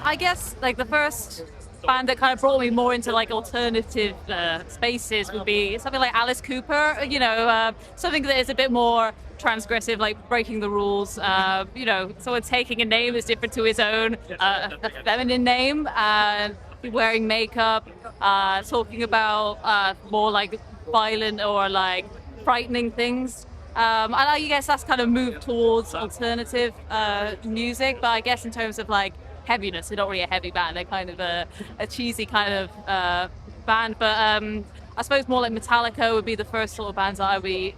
I guess like the first band that kind of brought me more into like alternative spaces would be something like Alice Cooper, something that is a bit more transgressive, like breaking the rules, someone taking a name that's different to his own, a feminine name, and wearing makeup, talking about more like violent or like frightening things. And I guess that's kind of moved towards alternative music, but I guess in terms of like Heaviness, they're not really a heavy band, they're kind of a cheesy kind of band, but I suppose more like Metallica would be the first sort of bands that I would be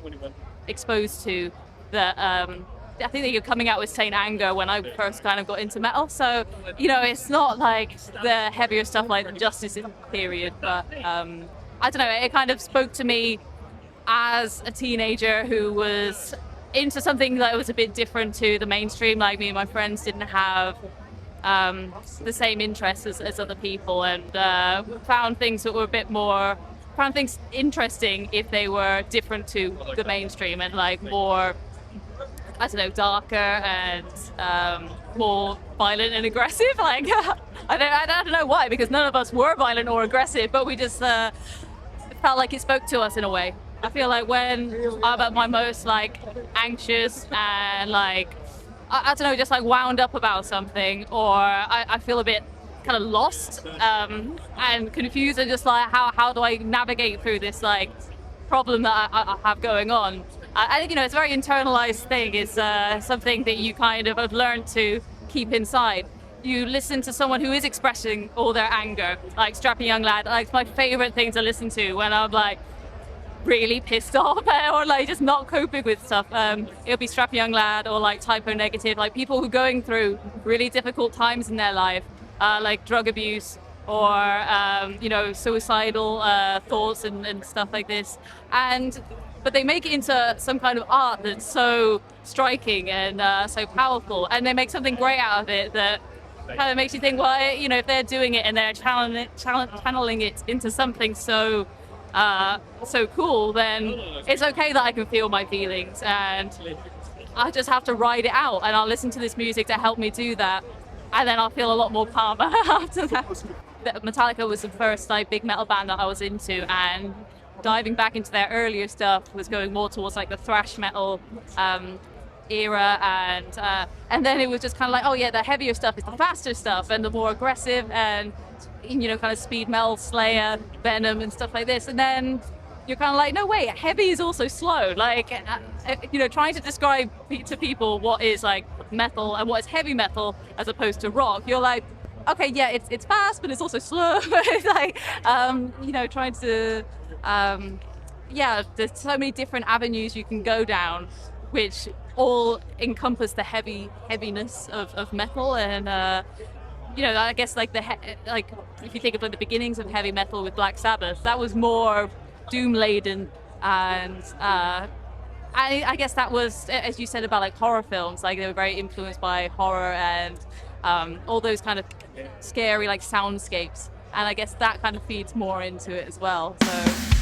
exposed to that I think that you're coming out with Saint Anger when I first kind of got into metal, so it's not like the heavier stuff like the Justice period, but I don't know, it kind of spoke to me as a teenager who was into something that was a bit different to the mainstream. Like me and my friends didn't have the same interests as other people, and found things that were a bit more, found things interesting if they were different to the mainstream and like more, I don't know, darker and more violent and aggressive. Like I don't know why, because none of us were violent or aggressive, but we just felt like it spoke to us in a way. I feel like when I'm at my most like anxious and like I don't know, just like wound up about something, or I feel a bit kind of lost and confused, and just like how do I navigate through this like problem that I have going on. And it's a very internalized thing. It's something that you kind of have learned to keep inside. You listen to someone who is expressing all their anger, like Strappy Young Lad. Like, it's my favorite thing to listen to when I'm like really pissed off or like just not coping with stuff. It'll be Strappy Young Lad or like Typo Negative, like people who are going through really difficult times in their life, like drug abuse or suicidal thoughts and stuff like this, but they make it into some kind of art that's so striking and so powerful, and they make something great out of it that kind of makes you think, well, if they're doing it and they're channeling it into something so cool, then it's okay that I can feel my feelings, and I just have to ride it out, and I'll listen to this music to help me do that, and then I'll feel a lot more calmer after that. Metallica was the first like big metal band that I was into, and diving back into their earlier stuff was going more towards like the thrash metal era, and then it was just kind of like, oh yeah, the heavier stuff is the faster stuff and the more aggressive and kind of speed metal, Slayer, Venom and stuff like this, and then you're kind of like, no wait, heavy is also slow. Like trying to describe to people what is like metal and what is heavy metal as opposed to rock, you're like, okay, yeah, it's fast, but it's also slow. It's like trying to there's so many different avenues you can go down, which all encompass the heaviness of metal. And I guess like if you think of like the beginnings of heavy metal with Black Sabbath, that was more doom laden, and I guess that was, as you said about like horror films, like they were very influenced by horror and all those kind of scary like soundscapes, and I guess that kind of feeds more into it as well. So